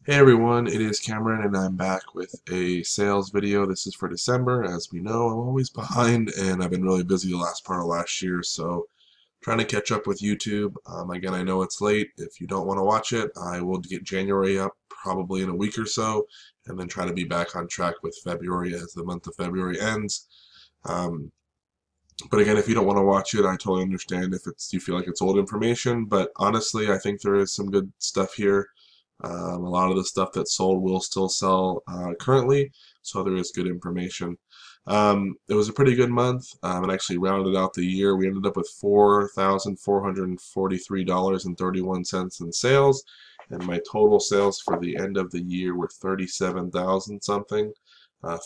Hey everyone, it is Cameron and I'm back with a sales video. This is for December. As we know, I'm always behind and I've been really busy the last part of last year, so trying to catch up with YouTube. Again, I know it's late. If you don't want to watch it, I will get January up probably in a week or so and then try to be back on track with February as the month of February ends. Um, but again, if you don't want to watch it, I totally understand if you feel like it's old information. But honestly, I think there is some good stuff here. A lot of the stuff that's sold will still sell currently, so there is good information. It was a pretty good month. It actually rounded out the year. We ended up with $4,443.31 in sales, and my total sales for the end of the year were 37,000 something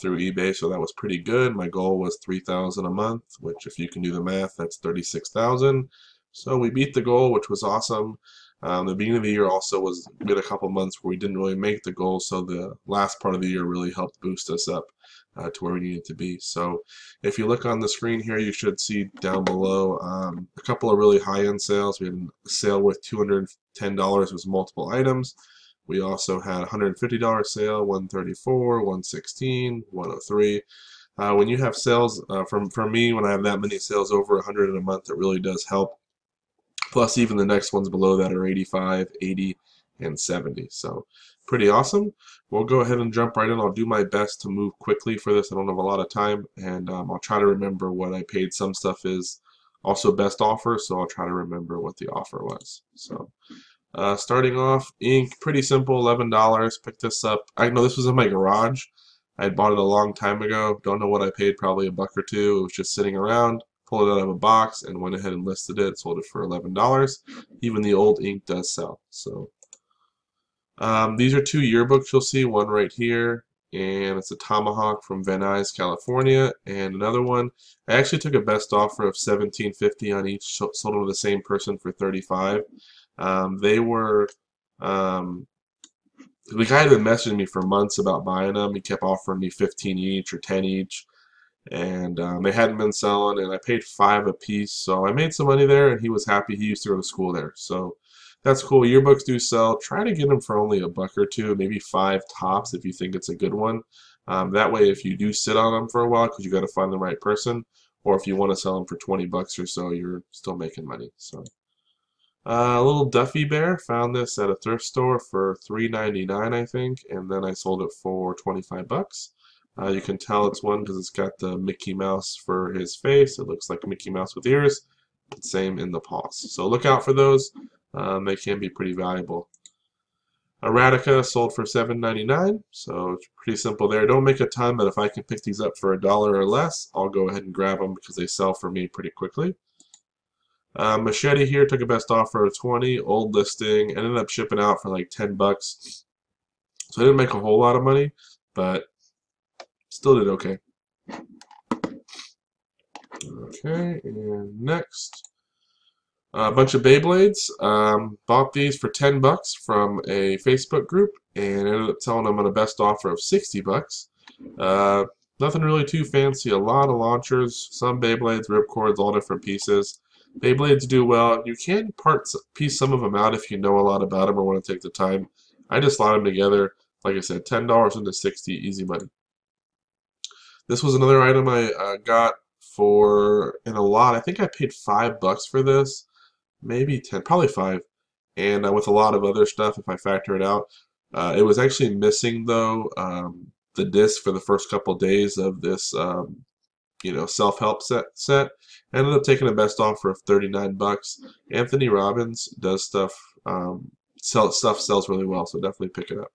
through eBay, so that was pretty good. My goal was 3,000 a month, which if you can do the math, that's 36,000. So we beat the goal, which was awesome. The beginning of the year also was we had a couple months where we didn't really make the goal, so the last part of the year really helped boost us up to where we needed to be. So if you look on the screen here, you should see down below a couple of really high-end sales. We had a sale worth $210 with multiple items. We also had a $150 sale, 134, 116, 103. When you have sales, from me, when I have that many sales over 100 in a month, it really does help. Plus, even the next ones below that are 85, 80, and 70. So, pretty awesome. We'll go ahead and jump right in. I'll do my best to move quickly for this. I don't have a lot of time, and I'll try to remember what I paid. Some stuff is also best offer, so I'll try to remember what the offer was. So, starting off, ink, pretty simple, $11. Picked this up. I know this was in my garage. I had bought it a long time ago. Don't know what I paid, probably a buck or two. It was just sitting around. Pulled it out of a box and went ahead and listed it. Sold it for $11. Even the old ink does sell. So these are two yearbooks you'll see. One right here, and it's a Tomahawk from Van Nuys, California, and another one. I actually took a best offer of $17.50 on each. Sold them to the same person for $35. They were the guy had been messaging me for months about buying them. He kept offering me 15 each or 10 each, and they hadn't been selling, and I paid 5 a piece, so I made some money there, and he was happy. He used to go to school there, so that's cool. Yearbooks do sell. Try to get them for only a buck or two, maybe 5 tops if you think it's a good one. That way, if you do sit on them for a while, because you got to find the right person, or if you want to sell them for 20 bucks or so, you're still making money. So. A little Duffy Bear, found this at a thrift store for $3.99, I think, and then I sold it for 25 bucks. You can tell it's one because it's got the Mickey Mouse for his face. It looks like Mickey Mouse with ears. Same in the paws. So look out for those. They can be pretty valuable. Erotica sold for $7.99, so it's pretty simple there. Don't make a ton, but if I can pick these up for $1 or less, I'll go ahead and grab them because they sell for me pretty quickly. Machete here took a best offer of 20, old listing, ended up shipping out for like 10 bucks. So I didn't make a whole lot of money, but still did okay. Okay, and next, a bunch of Beyblades. Bought these for 10 bucks from a Facebook group and ended up selling them at a best offer of 60 bucks. Nothing really too fancy, a lot of launchers, some Beyblades, ripcords, all different pieces. Beyblades do well. You can piece some of them out if you know a lot about them or want to take the time. I just slide them together. Like I said, $10 into 60, easy money. This was another item I got for in a lot. I think I paid 5 bucks for this, maybe 10, probably 5. And with a lot of other stuff, if I factor it out, it was actually missing though the disc for the first couple days of this self-help set. I ended up taking a best offer of 39 bucks. Anthony Robbins does stuff sells really well, so definitely pick it up.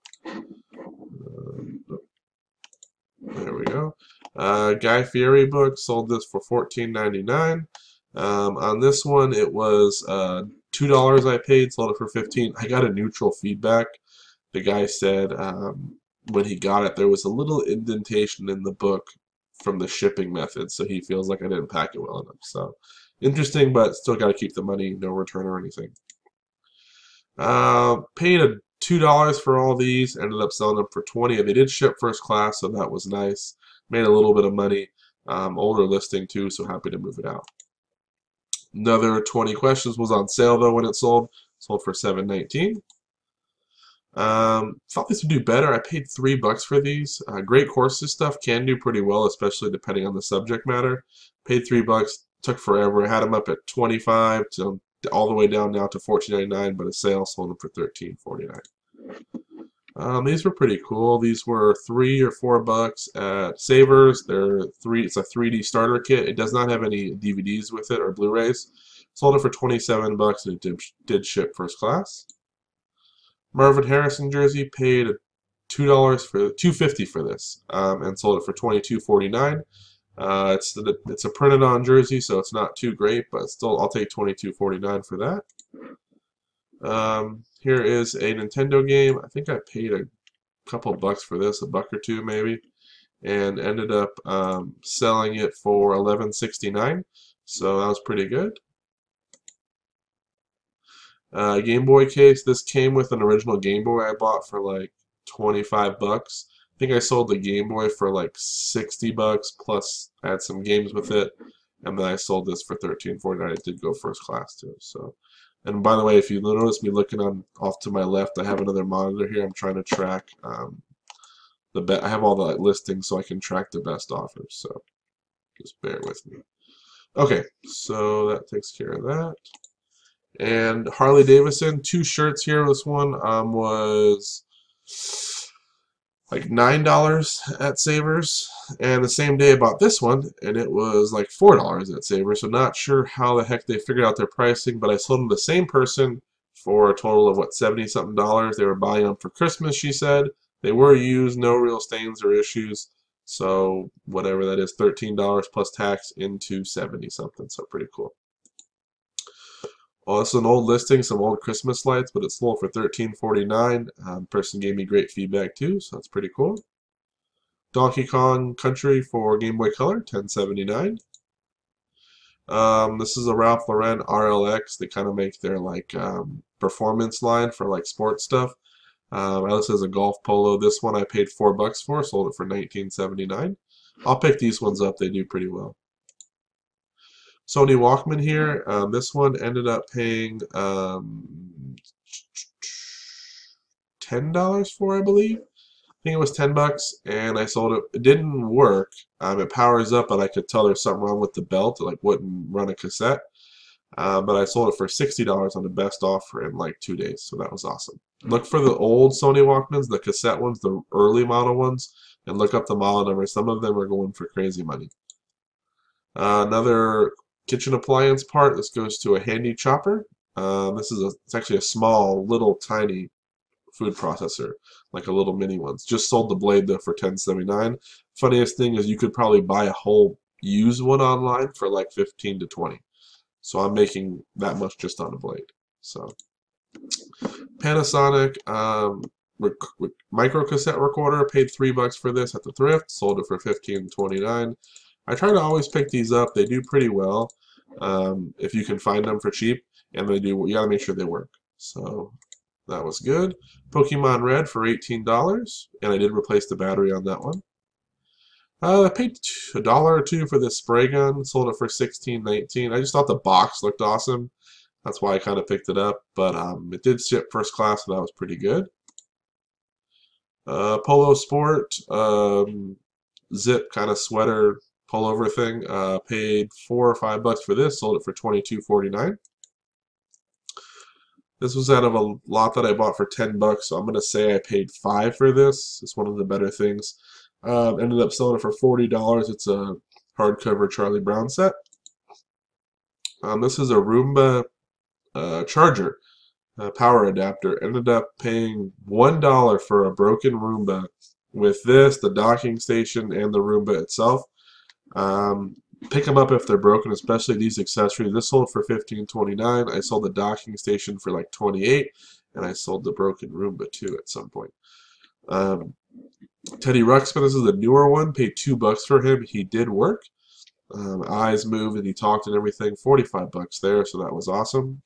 There we go. Guy Fieri book, sold this for $14.99. On this one, it was $2 I paid, sold it for 15. I got a neutral feedback. The guy said when he got it, there was a little indentation in the book from the shipping method, so he feels like I didn't pack it well enough. So interesting, but still got to keep the money, no return or anything. Paid a $2 for all these, ended up selling them for 20. They did ship first class, so that was nice. Made a little bit of money. Older listing too, so happy to move it out. Another 20 questions was on sale though when it sold. Sold for $7.19. Thought this would do better. I paid $3 for these. Great courses stuff can do pretty well, especially depending on the subject matter. Paid $3. Took forever. I had them up at 25 to all the way down now to 14.99, but a sale sold them for 13.49. These were pretty cool. These were $3 or $4 at Savers. It's a 3D starter kit. It does not have any DVDs with it or Blu-rays. Sold it for $27 and it did ship first class. Marvin Harrison jersey, paid $2.50 for this, and sold it for $22.49. It's a printed on jersey, so it's not too great, but still I'll take $22.49 for that. Here is a Nintendo game. I think I paid a couple bucks for this, $1 or $2 maybe, and ended up selling it for $11.69. So that was pretty good. Game Boy case. This came with an original Game Boy I bought for like $25. I think I sold the Game Boy for like $60 plus I had some games with it, and then I sold this for $13.49. It did go first class too. So, and by the way, if you notice me looking on off to my left, I have another monitor here. I'm trying to track I have all the listings so I can track the best offers. So just bear with me. Okay, so that takes care of that. And Harley Davidson, 2 shirts here. This one was like $9 at Savers, and the same day I bought this one, and it was like $4 at Savers. So not sure how the heck they figured out their pricing, but I sold them to the same person for a total of what, 70-something dollars. They were buying them for Christmas, she said. They were used, no real stains or issues. So whatever that is, $13 plus tax into 70-something. So pretty cool. Well, this is an old listing, some old Christmas lights, but it sold for $13.49. Person gave me great feedback too, so that's pretty cool. Donkey Kong Country for Game Boy Color, $10.79. This is a Ralph Lauren RLX. They kind of make their like performance line for like sports stuff. This is a golf polo. This one I paid $4 for, sold it for $19.79. I'll pick these ones up. They do pretty well. Sony Walkman here. This one ended up paying $10 for, I believe. I think it was $10, and I sold it. It didn't work. It powers up, but I could tell there's something wrong with the belt. It like wouldn't run a cassette. But I sold it for $60 on the best offer in like 2 days, so that was awesome. Look for the old Sony Walkmans, the cassette ones, the early model ones, and look up the model number. Some of them are going for crazy money. Another kitchen appliance part. This goes to a handy chopper. It's actually a small, little, tiny food processor, like a little mini one. Just sold the blade though for $10.79. Funniest thing is you could probably buy a whole used one online for like $15 to $20. So I'm making that much just on a blade. So Panasonic micro cassette recorder, paid $3 for this at the thrift, sold it for $15.29. I try to always pick these up. They do pretty well if you can find them for cheap, and they do. You gotta make sure they work. So that was good. Pokemon Red for $18, and I did replace the battery on that one. I paid $1 or $2 for this spray gun. Sold it for $16.19. I just thought the box looked awesome. That's why I kind of picked it up. But it did ship first class, so that was pretty good. Polo Sport zip kind of sweater pullover thing. Paid $4 or $5 for this. Sold it for $22.49. This was out of a lot that I bought for $10, so I'm gonna say I paid $5 for this. It's one of the better things. Ended up selling it for $40. It's a hardcover Charlie Brown set. This is a Roomba charger power adapter. Ended up paying $1 for a broken Roomba with this, the docking station, and the Roomba itself. Pick them up if they're broken, especially these accessories. This sold for $15.29. I sold the docking station for like $28, and I sold the broken Roomba too at some point. Teddy Ruxpin, this is a newer one. Paid $2 for him. He did work. Eyes moved and he talked and everything. $45 there, so that was awesome.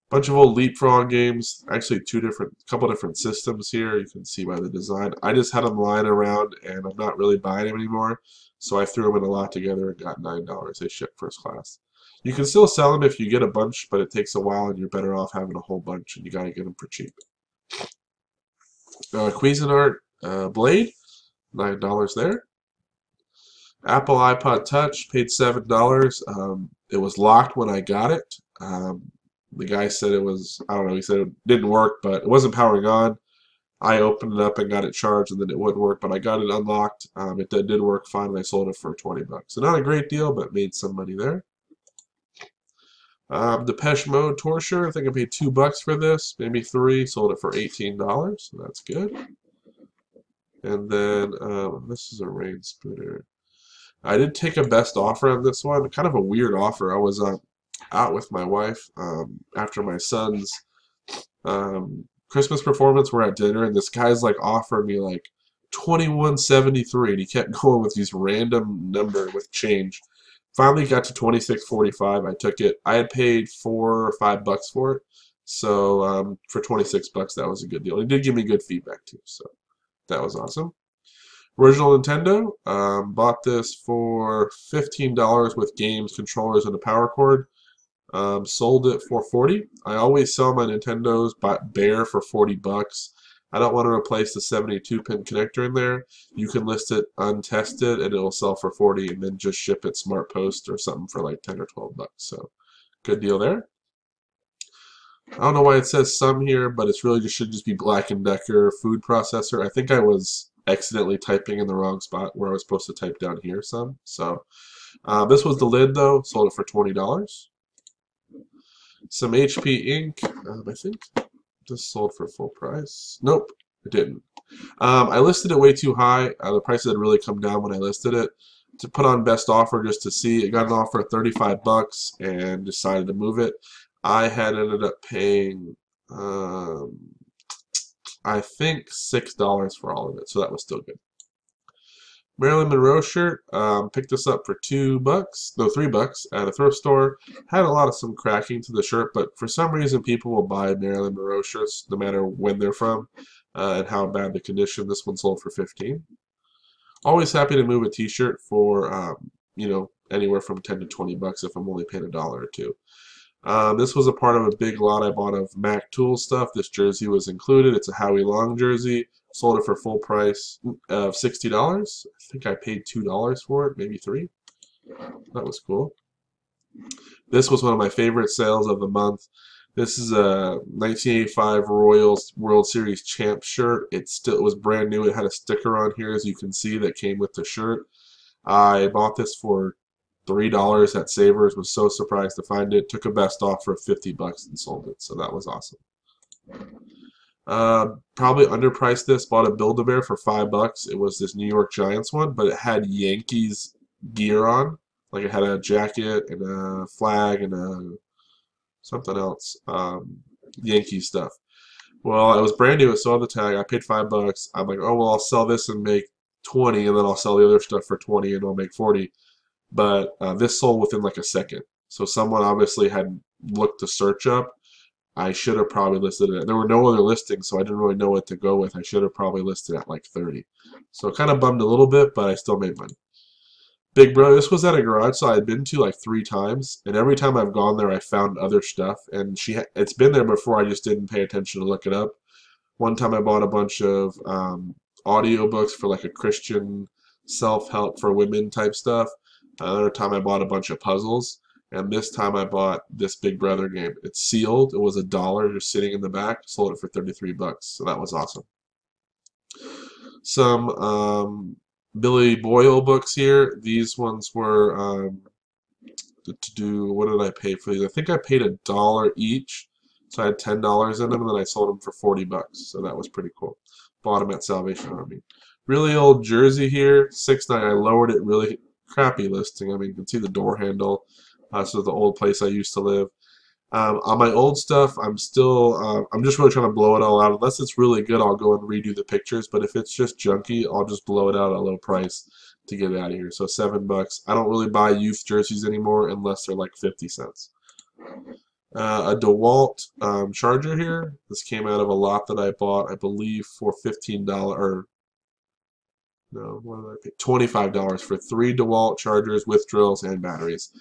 Bunch of old Leapfrog games. Actually, couple different systems here. You can see by the design. I just had them lying around, and I'm not really buying them anymore. So I threw them in a lot together and got $9. They ship first class. You can still sell them if you get a bunch, but it takes a while, and you're better off having a whole bunch, and you got to get them for cheap. Cuisinart blade, $9 there. Apple iPod Touch, paid $7. It was locked when I got it. The guy said it was, I don't know, he said it didn't work, but it wasn't powering on. I opened it up and got it charged, and then it wouldn't work, but I got it unlocked. It did work fine, and I sold it for 20 bucks. So not a great deal, but made some money there. Depeche Mode tour shirt, I think I paid $2 for this, maybe 3. Sold it for $18, so that's good. And then this is a rain scooter. I did take a best offer on this one. Kind of a weird offer. I was out with my wife after my son's Christmas performance. We're at dinner, and this guy's like offering me like 21.73, and he kept going with these random number with change. Finally got to 26.45. I took it. I had paid $4 or $5 for it, so for 26 bucks, that was a good deal. He did give me good feedback too, so that was awesome. Original Nintendo, bought this for $15 with games, controllers, and a power cord. Sold it for 40. I always sell my Nintendos bare for 40 bucks. I don't want to replace the 72-pin connector in there. You can list it untested and it will sell for 40, and then just ship it Smart Post or something for like 10 or 12 bucks. So good deal there. I don't know why it says some here, but it's really should just be Black & Decker food processor. I think I was accidentally typing in the wrong spot where I was supposed to type down here some. So this was the lid though. Sold it for $20. Some HP ink. I think this sold for full price. Nope, it didn't. I listed it way too high. The prices had really come down when I listed it. To put on best offer just to see, it got an offer at 35 bucks and decided to move it. I had ended up paying, I think $6 for all of it, so that was still good. Marilyn Monroe shirt, picked this up for $2, no, $3 at a thrift store. Had a lot of some cracking to the shirt, but for some reason people will buy Marilyn Monroe shirts no matter when they're from and how bad the condition. This one sold for 15. Always happy to move a t-shirt for, you know, anywhere from 10 to 20 bucks if I'm only paying $1 or $2. This was a part of a big lot I bought of Mac Tool stuff. This jersey was included. It's a Howie Long jersey. Sold it for full price of $60. I think I paid $2 for it, maybe $3. That was cool. This was one of my favorite sales of the month. This is a 1985 Royals World Series Champ shirt. It was brand new. It had a sticker on here, as you can see, that came with the shirt. I bought this for $3 at Savers. Was so surprised to find it. Took a best offer of 50 bucks and sold it. So that was awesome. Probably underpriced this. Bought a Build-A-Bear for $5. It was this New York Giants one, but it had Yankees gear on. Like it had a jacket and a flag and a something else. Yankee stuff. Well, it was brand new. It saw the tag. I paid $5. I'm like, oh well, I'll sell this and make 20, and then I'll sell the other stuff for 20, and I'll make 40. But this sold within like a second. So someone obviously had looked to search up. I should have probably listed it. There were no other listings, so I didn't really know what to go with. I should have probably listed at like 30. So it kind of bummed a little bit, but I still made money. Big Brother, this was at a garage sale I'd been to like 3 times, and every time I've gone there I found other stuff, and it's been there before, I just didn't pay attention to look it up. One time I bought a bunch of audio books for like a Christian self-help for women type stuff. Another time I bought a bunch of puzzles. And this time I bought this Big Brother game. It's sealed. It was $1 just sitting in the back. Sold it for 33 bucks. So that was awesome. Some Billy Boyle books here. These ones were to do, what did I pay for these? I think I paid $1 each. So I had $10 in them, and then I sold them for 40 bucks. So that was pretty cool. Bought them at Salvation Army. Really old jersey here. 6.9. I lowered it, really crappy listing. I mean, you can see the door handle. This is the old place I used to live. On my old stuff, I'm just really trying to blow it all out. Unless it's really good, I'll go and redo the pictures. But if it's just junky, I'll just blow it out at a low price to get it out of here. So $7. I don't really buy youth jerseys anymore unless they're like 50 cents. A DeWalt charger here. This came out of a lot that I bought, I believe, for $15 or no, what did I pay? $25 for 3 DeWalt chargers with drills and batteries.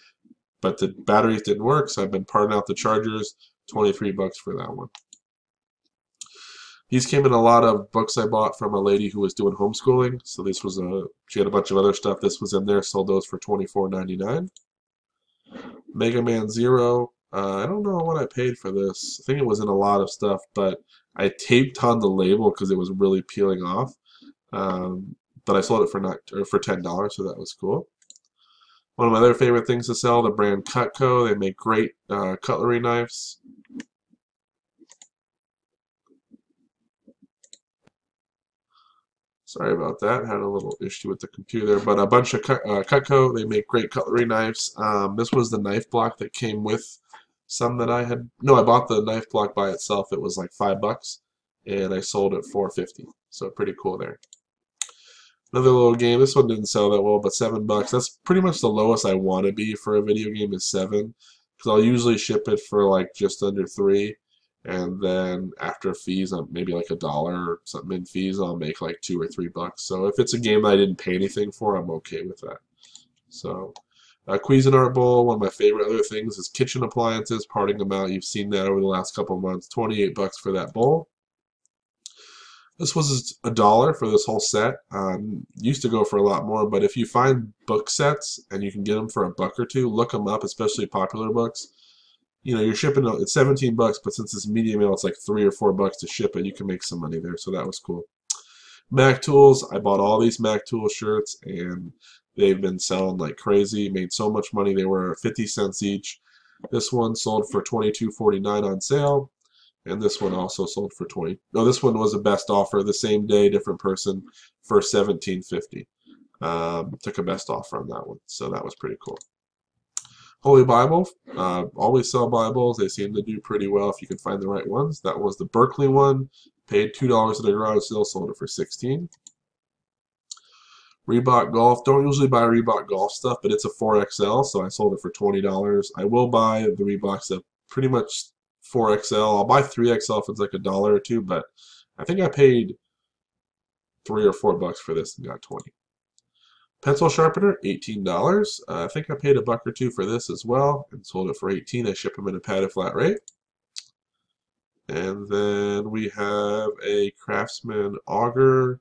But the batteries didn't work, so I've been parting out the chargers. 23 bucks for that one. These came in a lot of books I bought from a lady who was doing homeschooling. So this was she had a bunch of other stuff. This was in there. Sold those for $24.99. Mega Man Zero. I don't know what I paid for this. I think it was in a lot of stuff, but I taped on the label because it was really peeling off. But I sold it for not or for $10, so that was cool. One of my other favorite things to sell, the brand Cutco. They make great cutlery knives. Sorry about that. Had a little issue with the computer there, but a bunch of Cutco. They make great cutlery knives. This was the knife block that came with some that I had. No, I bought the knife block by itself. It was like $5, and I sold it for $4.50. So pretty cool there. Another little game. This one didn't sell that well, but $7. That's pretty much the lowest I want to be for a video game is 7, because I'll usually ship it for like just under 3. And then after fees, maybe like $1 or something in fees, I'll make like $2 or $3. So if it's a game that I didn't pay anything for, I'm okay with that. So Cuisinart bowl, one of my favorite other things is kitchen appliances, parting them out. You've seen that over the last couple of months. $28 for that bowl. This was $1 for this whole set. Used to go for a lot more, but if you find book sets and you can get them for $1 or $2, look them up, especially popular books. You know, you're shipping it's $17, but since it's medium mail, it's like $3 or $4 to ship it. You can make some money there, so that was cool. Mac Tools, I bought all these Mac Tool shirts, and they've been selling like crazy. Made so much money. They were 50 cents each. This one sold for $22.49 on sale, and this one also sold for 20. No, this one was a best offer the same day, different person, for $17.50. Took a best offer on that one, so that was pretty cool. Holy Bible, always sell Bibles. They seem to do pretty well if you can find the right ones. That was the Berkeley one. Paid $2 at a garage sale, sold it for $16. Reebok Golf. Don't usually buy Reebok Golf stuff, but it's a 4XL, so I sold it for $20. I will buy the Reeboks that pretty much 4XL. I'll buy 3XL if it's like $1 or $2, but I think I paid $3 or $4 for this and got 20. Pencil sharpener, $18. I think I paid $1 or $2 for this as well and sold it for $18. I ship them in a padded flat rate. And then we have a Craftsman auger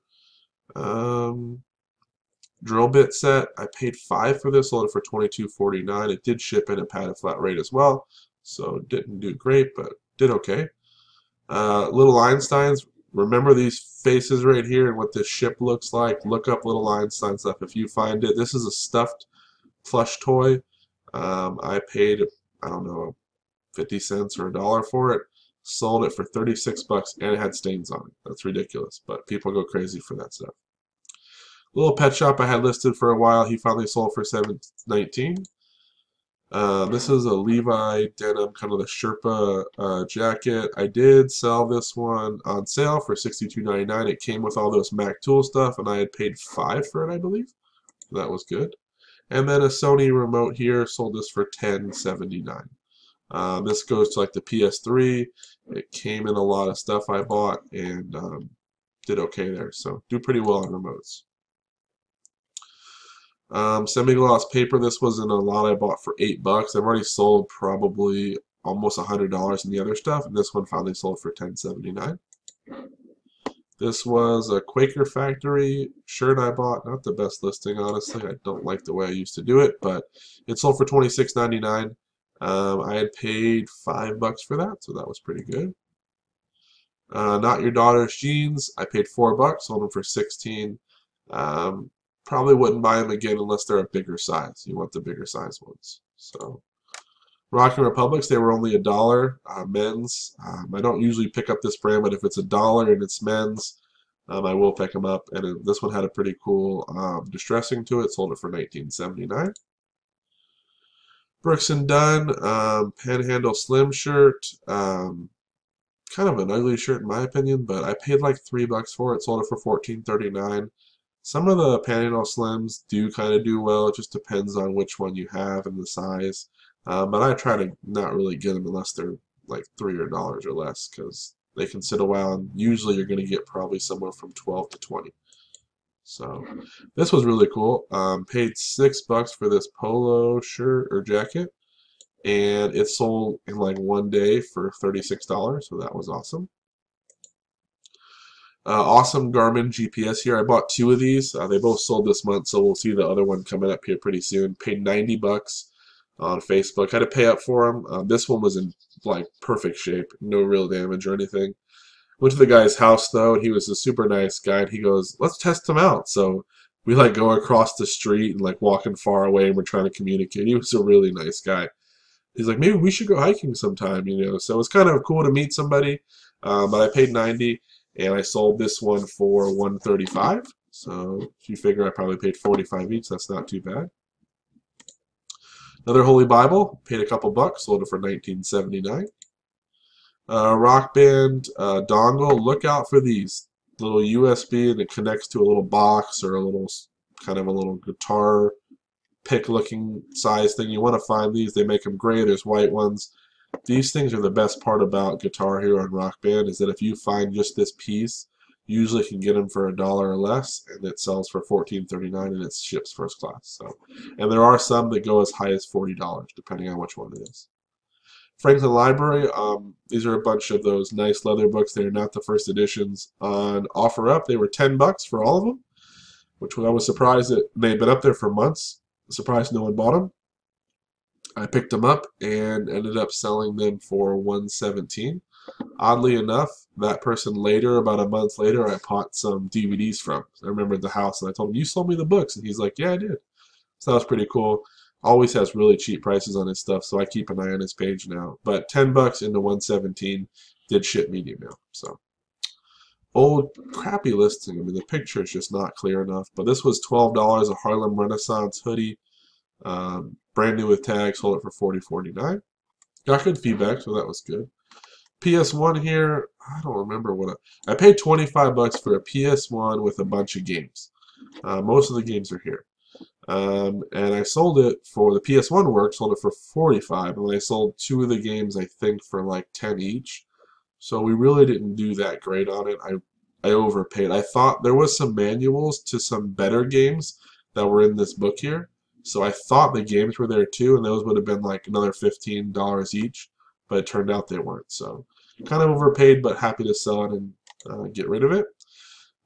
drill bit set. I paid $5 for this, sold it for $22.49. It did ship in a padded flat rate as well, so it didn't do great, but did okay. Little Einsteins. Remember these faces right here and what this ship looks like. Look up Little Einstein stuff if you find it. This is a stuffed plush toy. I paid, I don't know, 50 cents or $1 for it. Sold it for $36 and it had stains on it. That's ridiculous, but people go crazy for that stuff. Little pet shop I had listed for a while. He finally sold for $7.19. This is a Levi denim, kind of the Sherpa jacket. I did sell this one on sale for $62.99. It came with all those Mac Tool stuff, and I had paid $5 for it, I believe. That was good. And then a Sony remote here, sold this for $10.79. This goes to like the PS3. It came in a lot of stuff I bought and did okay there. So do pretty well on remotes. Semi-gloss paper. This was in a lot I bought for $8. I've already sold probably almost $100 in the other stuff, and this one finally sold for $10.79. This was a Quaker Factory shirt I bought. Not the best listing, honestly. I don't like the way I used to do it, but it sold for $26.99. I had paid $5 for that, so that was pretty good. Not Your Daughter's jeans. I paid $4, sold them for $16. Probably wouldn't buy them again unless they're a bigger size. You want the bigger size ones. So, Rockin' Republics, they were only $1 men's. I don't usually pick up this brand, but if it's $1 and it's men's, I will pick them up. And this one had a pretty cool distressing to it. Sold it for $19.79. Brooks and Dunn Panhandle Slim shirt. Kind of an ugly shirt in my opinion, but I paid like $3 for it. Sold it for $14.39. Some of the Panhandle Slims do kind of do well. It just depends on which one you have and the size. But I try to not really get them unless they're like $3 or less, because they can sit a while, and usually you're going to get probably somewhere from 12 to 20. So this was really cool. Paid $6 for this polo shirt or jacket, and it sold in like one day for $36, so that was awesome. Awesome Garmin GPS here. I bought two of these. They both sold this month, so we'll see the other one coming up here pretty soon. Paid 90 bucks on Facebook. Had to pay up for them. This one was in like perfect shape, no real damage or anything. Went to the guy's house though, and he was a super nice guy. And he goes, "Let's test them out." So we like go across the street and like walking far away, and we're trying to communicate. He was a really nice guy. He's like, maybe we should go hiking sometime, you know. So it's kind of cool to meet somebody. But I paid 90, and I sold this one for 135. So if you figure I probably paid 45 each, that's not too bad. Another Holy Bible, paid a couple bucks, sold it for 19.79. Rock Band dongle, look out for these little USB, and it connects to a little box or a little kind of a little guitar pick looking size thing. You want to find these. They make them gray. There's white ones. These things are the best part about Guitar Hero and Rock Band, is that if you find just this piece, you usually can get them for $1 or less, and it sells for $14.39, and it ships first class. So, and there are some that go as high as $40, depending on which one it is. Franklin Library, these are a bunch of those nice leather books. They're not the first editions. On OfferUp, they were 10 bucks for all of them, which I was surprised that they'd been up there for months. Surprised no one bought them. I picked them up and ended up selling them for 117. Oddly enough, that person later, about a month later, I bought some DVDs from. I remembered the house, and I told him, "You sold me the books," and he's like, "Yeah, I did." So that was pretty cool. Always has really cheap prices on his stuff, so I keep an eye on his page now. But 10 bucks into 117, did ship medium mail. So old crappy listing. I mean, the picture is just not clear enough. But this was $12, a Harlem Renaissance hoodie, brand new with tags. Sold it for $40.49. Got good feedback, so that was good. PS1 here. I don't remember what I paid 25 bucks for a PS1 with a bunch of games. Most of the games are here. And I sold it for the PS1 work, sold it for 45, and I sold two of the games, I think, for like 10 each. So we really didn't do that great on it. I overpaid. I thought there was some manuals to some better games that were in this book here. So I thought the games were there too, and those would have been like another $15 each, but it turned out they weren't. So kind of overpaid, but happy to sell it and get rid of it.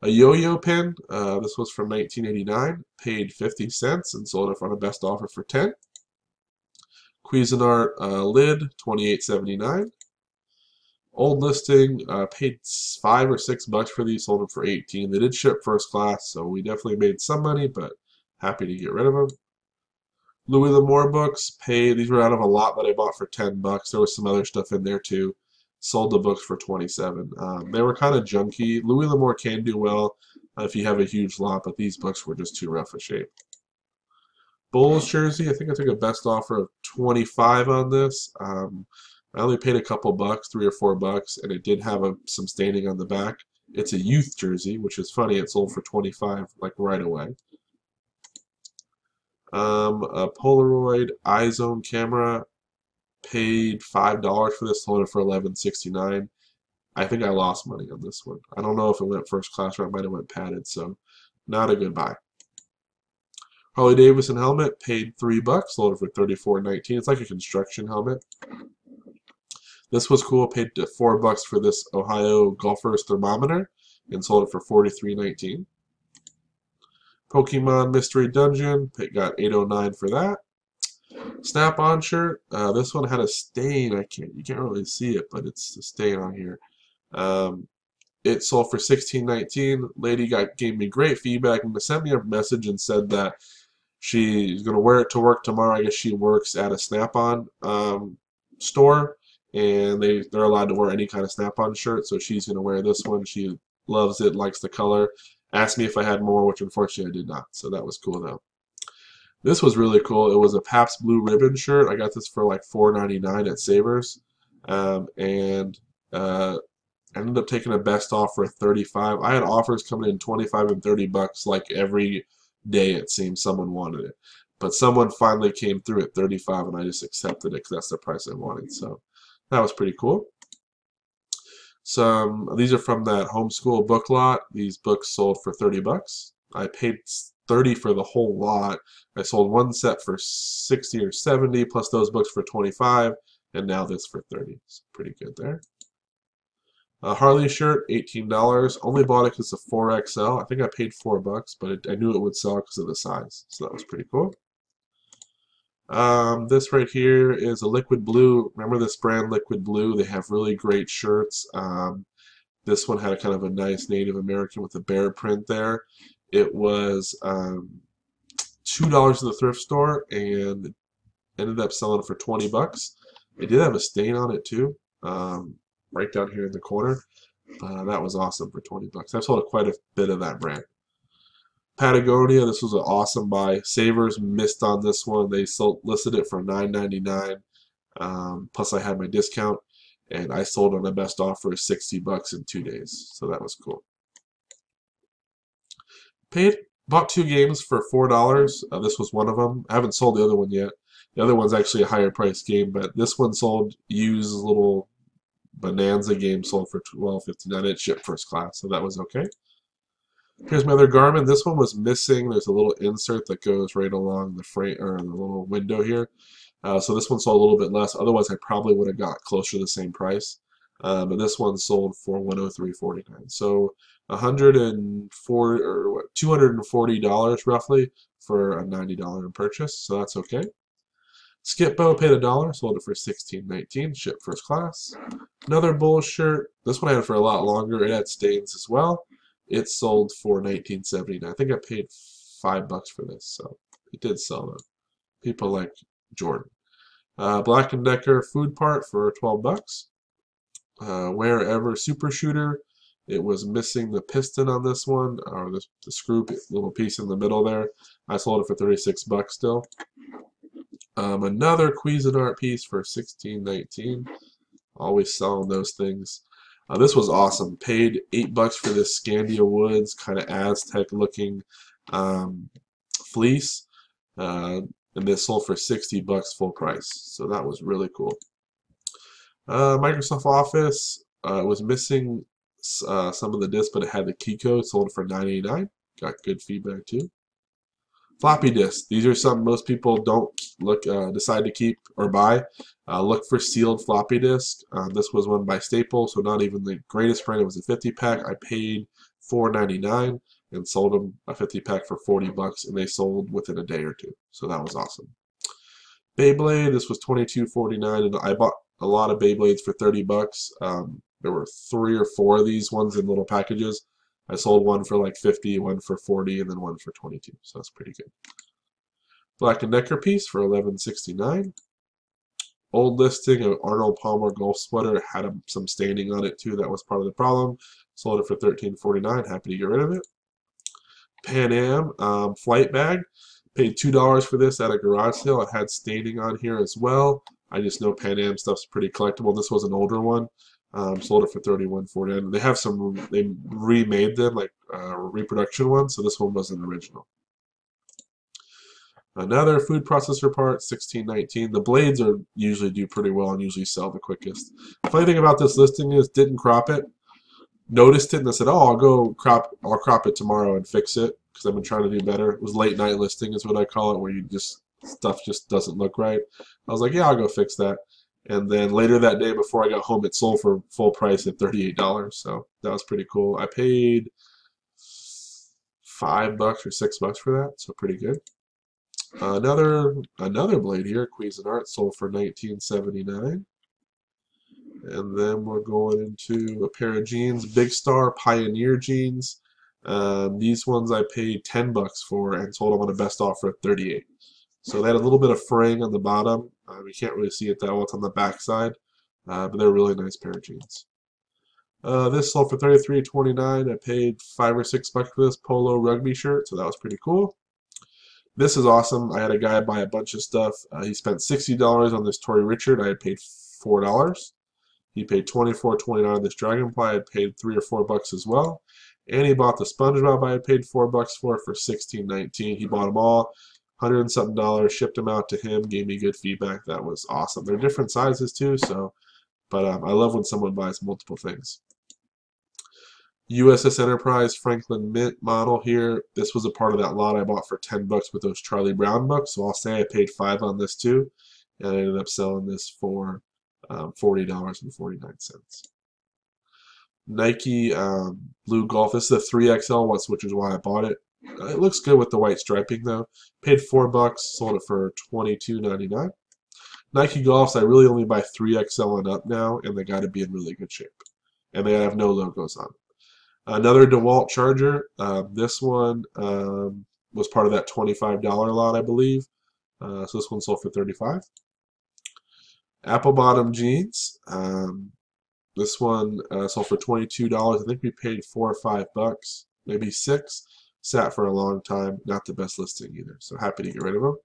A yo-yo pin, this was from 1989, paid 50 cents and sold it on a best offer for 10. Cuisinart lid, 28.79. Old listing, paid 5 or 6 bucks for these, sold them for 18. They did ship first class, so we definitely made some money, but happy to get rid of them. Louis L'Amour books, paid, these were out of a lot that I bought for 10 bucks. There was some other stuff in there too. Sold the books for 27. They were kind of junky. Louis L'Amour can do well if you have a huge lot, but these books were just too rough a shape. Bulls jersey, I think I took a best offer of 25 on this. I only paid a couple bucks, 3 or 4 bucks, and it did have some staining on the back. It's a youth jersey, which is funny. It sold for 25 like right away. A Polaroid iZone camera, paid $5 for this, sold it for $11.69. I think I lost money on this one. I don't know if it went first class or it might have went padded, so not a good buy. Harley Davidson helmet, paid 3 bucks, sold it for $34.19. It's like a construction helmet. This was cool, paid 4 bucks for this Ohio Golfers thermometer and sold it for $43.19. Pokemon Mystery Dungeon, got $8.09 for that. Snap-on shirt. This one had a stain. You can't really see it, but it's a stain on here. It sold for $16.19. Lady gave me great feedback and sent me a message and said that she's gonna wear it to work tomorrow. I guess she works at a Snap-on store, and they're allowed to wear any kind of Snap-on shirt. So she's gonna wear this one. She loves it, likes the color. Asked me if I had more, which unfortunately I did not. So that was cool though. This was really cool. It was a Pabst Blue Ribbon shirt. I got this for like $4.99 at Savers, and ended up taking a best offer of 35. I had offers coming in 25 and 30 bucks like every day. It seemed someone wanted it, but someone finally came through at 35, and I just accepted it because that's the price I wanted. So that was pretty cool. These are from that homeschool book lot. These books sold for 30 bucks. I paid 30 for the whole lot. I sold one set for 60 or 70 plus those books for 25, and now this for 30. It's pretty good there. A Harley shirt, $18. Only bought it because it's a 4XL. I think I paid $4, but I knew it would sell because of the size. So that was pretty cool. This right here is a liquid blue. Remember this brand, Liquid Blue? They have really great shirts. This one had a kind of a nice Native American with a bear print there. It was $2 at the thrift store and ended up selling for 20 bucks. It did have a stain on it too, right down here in the corner. That was awesome for 20 bucks. I've sold quite a bit of that brand. Patagonia, this was an awesome buy. Savers missed on this one. They listed it for $9.99. Plus I had my discount, and I sold on the best offer of 60 bucks in 2 days. So that was cool. Bought 2 games for $4. This was one of them. I haven't sold the other one yet. The other one's actually a higher price game, but this one sold used little Bonanza game, sold for $12.59. It shipped first class, so that was okay. Here's my other Garmin. This one was missing. There's a little insert that goes right along the frame or the little window here. So this one sold a little bit less. Otherwise, I probably would have got closer to the same price. But this one sold for $103.49. So $240 roughly for a $90 purchase. So that's okay. Skipbo paid $1, sold it for $16.19, shipped first class. Another Bull shirt. This one I had for a lot longer. It had stains as well. It sold for $19.79. I think I paid $5 for this, so it did sell though. People like Jordan. Black & Decker food part for 12 bucks. Wherever Super Shooter. It was missing the piston on this one, or the screw little piece in the middle there. I sold it for 36 bucks still. Another Cuisinart piece for $16.19. Always selling those things. This was awesome. Paid $8 for this Scandia Woods kind of Aztec looking fleece. And this sold for 60 bucks full price. So that was really cool. Microsoft Office was missing some of the discs, but it had the key code. Sold it for $9.89. Got good feedback too. Floppy disks. These are some most people don't decide to keep or buy. Look for sealed floppy disks. This was one by Staples, so not even the greatest brand. It was a 50-pack. I paid $4.99 and sold them a 50-pack for 40 bucks, and they sold within a day or two. So that was awesome. Beyblade. This was $22.49, and I bought a lot of Beyblades for 30 bucks. There were 3 or 4 of these ones in little packages. I sold one for like 50, one for 40, and then one for 22. So that's pretty good. Black & Decker piece for $11.69. Old listing of Arnold Palmer golf sweater. Had some staining on it too. That was part of the problem. Sold it for $13.49. Happy to get rid of it. Pan Am flight bag. Paid $2 for this at a garage sale. It had staining on here as well. I just know Pan Am stuff's pretty collectible. This was an older one. Sold it for $31.49. They have they remade them, like reproduction ones, so this one wasn't original. Another food processor part, $16.19. The blades usually do pretty well and usually sell the quickest. The funny thing about this listing is, didn't crop it. Noticed it and I said, oh, I'll crop it tomorrow and fix it because I've been trying to do better. It was late night listing is what I call it, where stuff just doesn't look right. I was like, yeah, I'll go fix that. And then later that day, before I got home, it sold for full price at $38. So that was pretty cool. I paid $5 or $6 for that, so pretty good. Another blade here, Cuisinart, sold for $19.79. And then we're going into a pair of jeans, Big Star Pioneer jeans. These ones I paid $10 for and sold them on a best offer at $38. So they had a little bit of fraying on the bottom. You can't really see it that well. It's on the back side, but they're a really nice pair of jeans. This sold for $33.29. I paid $5 or $6 for this polo rugby shirt, so that was pretty cool. This is awesome. I had a guy buy a bunch of stuff. He spent $60 on this Tory Richard. I had paid $4. He paid $24.29 on this Dragonfly. I had paid $3 or $4 as well. And he bought the SpongeBob I had paid $4 for $16.19. He bought them all. $100 and something, shipped them out to him, gave me good feedback. That was awesome. They're different sizes too, but I love when someone buys multiple things. USS Enterprise Franklin Mint model here. This was a part of that lot I bought for $10 with those Charlie Brown books, so I'll say I paid $5 on this too, and I ended up selling this for $40.49. Nike Blue Golf. This is the 3XL, which is why I bought it. It looks good with the white striping though. Paid $4, sold it for $22.99. Nike Golfs, I really only buy 3XL and up now, and they got to be in really good shape. And they have no logos on. Another DeWalt charger. This one was part of that $25 lot, I believe. So this one sold for $35. Apple bottom jeans. This one sold for $22. I think we paid $4 or $5, maybe $6. Sat for a long time. Not the best listing either. So happy to get rid of them.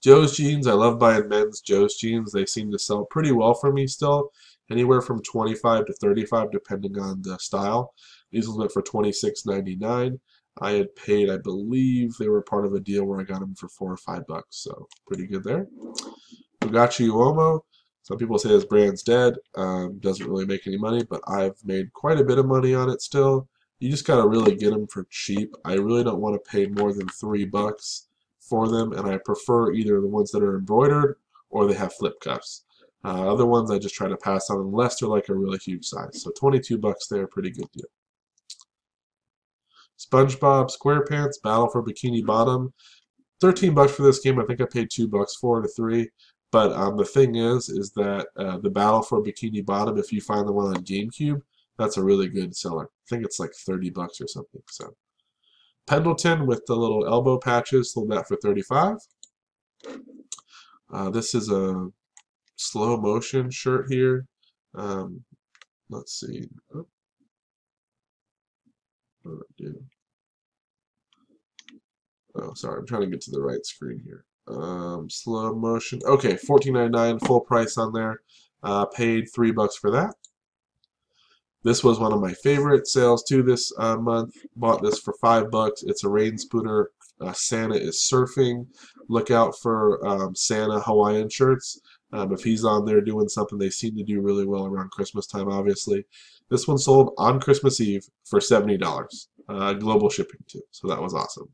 Joe's jeans. I love buying men's Joe's jeans. They seem to sell pretty well for me still. Anywhere from 25 to 35 depending on the style. These ones went for $26.99. I had paid, I believe they were part of a deal where I got them for $4 or $5, so pretty good there. Bugatti Uomo. Some people say this brand's dead. Doesn't really make any money, but I've made quite a bit of money on it still. You just gotta really get them for cheap. I really don't want to pay more than $3 for them, and I prefer either the ones that are embroidered or they have flip cuffs. Other ones I just try to pass on unless they're like a really huge size. So $22 there, pretty good deal. SpongeBob SquarePants Battle for Bikini Bottom. $13 for this game. I think I paid $2 for it, or $3. But the thing is that the Battle for Bikini Bottom, if you find the one on GameCube, that's a really good seller. I think it's like $30 or something. So Pendleton with the little elbow patches, sold that for $35. This is a slow motion shirt here. Let's see. Oh, sorry, I'm trying to get to the right screen here. Slow motion. Okay, $14.99, full price on there. Paid $3 for that. This was one of my favorite sales too this month. Bought this for $5. It's a rain spooner. Santa is surfing. Look out for Santa Hawaiian shirts. If he's on there doing something, they seem to do really well around Christmas time, obviously. This one sold on Christmas Eve for $70. Global shipping too, so that was awesome.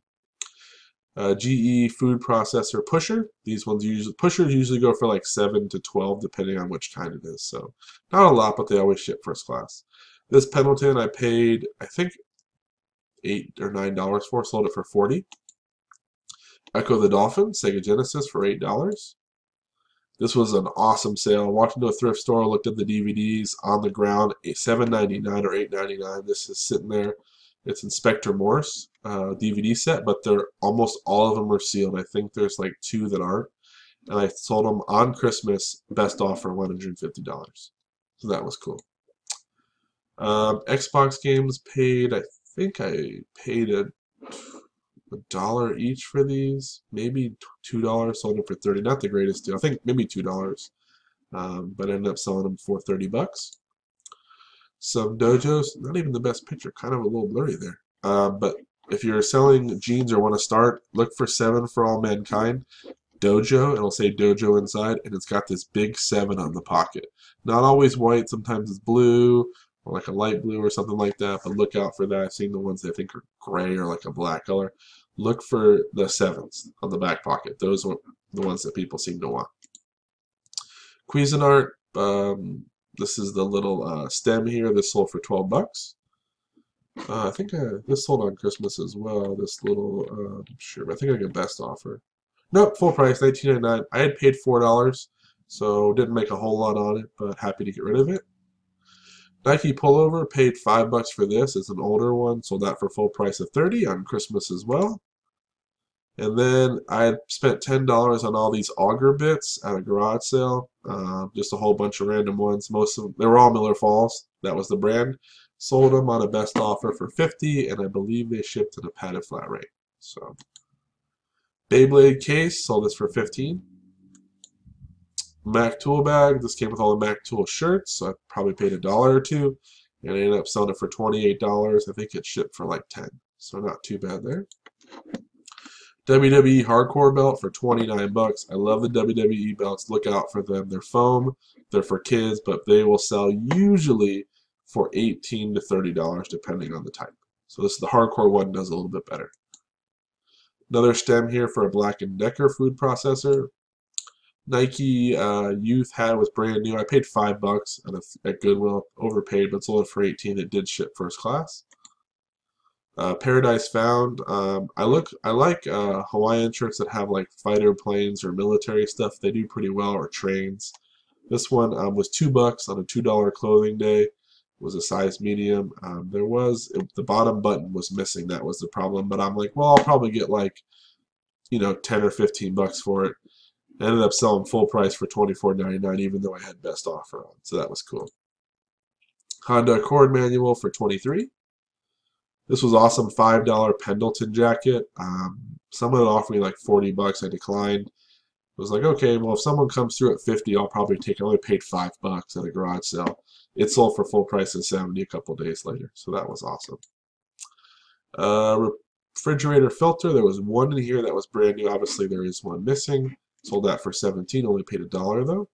GE food processor pusher. These ones pushers usually go for like 7 to 12 depending on which kind it is. So not a lot, but they always ship first class. This Pendleton I paid I think $8 or $9 for. Sold it for $40. Echo the Dolphin Sega Genesis for $8. This was an awesome sale. Walked into a thrift store, looked at the DVDs on the ground, $7.99 or $8.99. This is sitting there. It's Inspector Morse DVD set, but they're almost all of them are sealed. I think there's like 2 that aren't. And I sold them on Christmas, best offer, $150. So that was cool. Xbox games paid, I think I paid $1 each for these, maybe $2. Sold them for $30. Not the greatest deal. I think maybe $2, but I ended up selling them for $30. Some dojos, not even the best picture, kind of a little blurry there. But if you're selling jeans or want to start, look for 7 for All Mankind. Dojo, it'll say Dojo inside, and it's got this big 7 on the pocket. Not always white, sometimes it's blue, or like a light blue or something like that, but look out for that. I've seen the ones that I think are gray or like a black color. Look for the 7s on the back pocket. Those are the ones that people seem to want. Cuisinart, this is the little stem here. This sold for $12. I think this sold on Christmas as well. This little, sure, but I think I got best offer. Nope, full price, $19.99. I had paid $4, so didn't make a whole lot on it, but happy to get rid of it. Nike pullover, paid $5 for this. It's an older one, sold that for full price of $30 on Christmas as well. And then I had spent $10 on all these auger bits at a garage sale. Just a whole bunch of random ones. Most of them, they were all Miller Falls. That was the brand. Sold them on a best offer for $50, and I believe they shipped at a padded flat rate. So, Beyblade case, sold this for $15. Mac tool bag. This came with all the Mac tool shirts, so I probably paid $1 or $2, and I ended up selling it for $28. I think it shipped for like $10, so not too bad there. WWE Hardcore belt for $29. I love the WWE belts. Look out for them. They're foam. They're for kids, but they will sell usually for $18 to $30 depending on the type. So this is the Hardcore one, does a little bit better. Another stem here for a Black & Decker food processor. Nike Youth hat was brand new. I paid $5 at Goodwill, overpaid, but sold it for 18. It did ship first class. Paradise Found. I like Hawaiian shirts that have like fighter planes or military stuff. They do pretty well, or trains. This one was $2 on a $2 clothing day. It was a size medium. The bottom button was missing. That was the problem. But I'm like, well, I'll probably get like 10 or $15 for it. I ended up selling full price for $24.99, even though I had best offer on. So that was cool. Honda Accord manual for $23. This was awesome. $5 Pendleton jacket. Someone offered me like $40. I declined. I was like, okay, well, if someone comes through at 50, I'll probably take it. I only paid $5 at a garage sale. It sold for full price at 70 a couple days later. So that was awesome. Refrigerator filter. There was one in here that was brand new. Obviously, there is one missing. Sold that for 17. Only paid $1 though.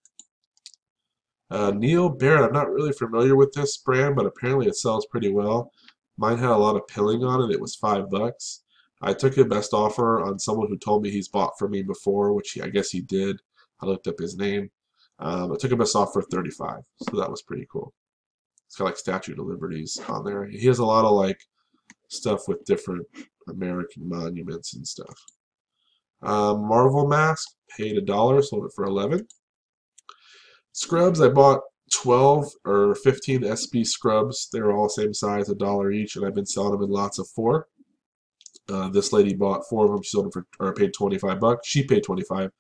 Neil Barrett. I'm not really familiar with this brand, but apparently it sells pretty well. Mine had a lot of pilling on it. It was $5. I took a best offer on someone who told me he's bought from me before, which I guess he did. I looked up his name. I took a best offer of $35, so that was pretty cool. It's got like Statue of Liberties on there. He has a lot of like stuff with different American monuments and stuff. Marvel mask, paid $1, sold it for 11. Scrubs, I bought 12 or 15 SB scrubs. They were all the same size, $1 each, and I've been selling them in lots of 4. This lady bought 4 of them. She sold them for, or paid $25. She paid $25.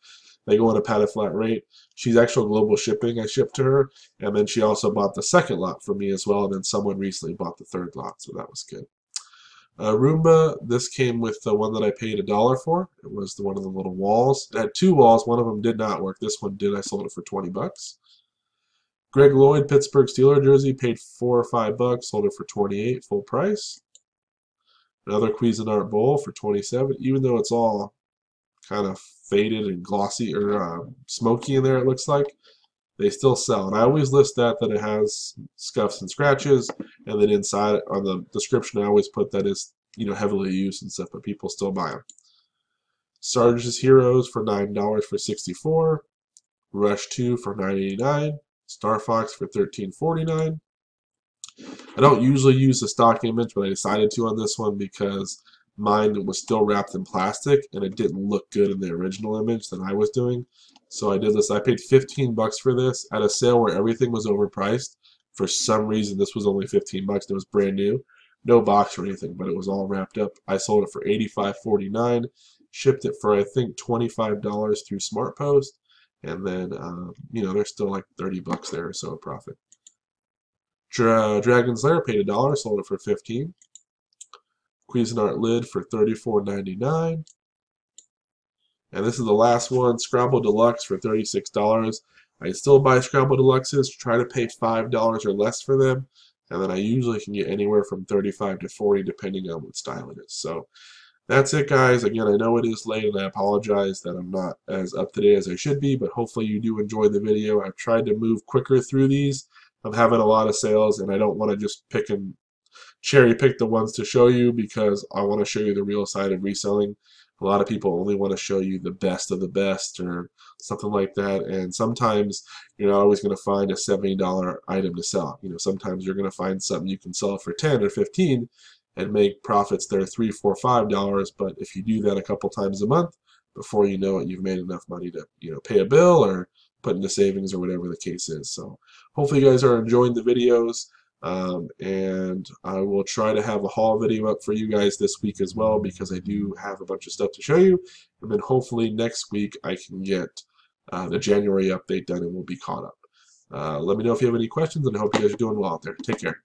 They go on a padded flat rate. She's actual global shipping. I shipped to her, and then she also bought the second lot for me as well. And then someone recently bought the third lot, so that was good. Roomba, this came with the one that I paid $1 for. It was one of the little walls. It had 2 walls. One of them did not work. This one did. I sold it for $20. Greg Lloyd, Pittsburgh Steelers jersey, paid $4 or $5. Sold it for $28, full price. Another Cuisinart bowl for $27. Even though it's all kind of faded and glossy or smoky in there, it looks like, they still sell. And I always list that it has scuffs and scratches, and then inside on the description I always put that is heavily used and stuff, but people still buy them. Sarge's Heroes for $9 for 64. Rush 2 for $9.89. Star Fox for $13.49. I don't usually use the stock image, but I decided to on this one because mine was still wrapped in plastic and it didn't look good in the original image that I was doing. So I did this. I paid $15 for this at a sale where everything was overpriced. For some reason, this was only $15 and it was brand new. No box or anything, but it was all wrapped up. I sold it for $85.49. Shipped it for, I think, $25 through SmartPost. And then, there's still like $30 there or so of profit. Dragon's Lair, paid $1, sold it for $15. Cuisinart lid for $34.99. And this is the last one, Scrabble Deluxe for $36. I still buy Scrabble Deluxes, try to pay $5 or less for them, and then I usually can get anywhere from $35 to $40 depending on what style it is. So that's it, guys. Again, I know it is late and I apologize that I'm not as up to date as I should be, but hopefully you do enjoy the video. I've tried to move quicker through these. I'm having a lot of sales and I don't want to just cherry pick the ones to show you because I want to show you the real side of reselling. A lot of people only want to show you the best of the best or something like that, and sometimes you're not always going to find a $70 item to sell. Sometimes you're going to find something you can sell for $10 or $15 and make profits that are $3, $4, $5. But if you do that a couple times a month, before you know it, you've made enough money to pay a bill or put into savings or whatever the case is. So hopefully you guys are enjoying the videos. And I will try to have a haul video up for you guys this week as well because I do have a bunch of stuff to show you. And then hopefully next week I can get the January update done and we'll be caught up. Let me know if you have any questions, and I hope you guys are doing well out there. Take care.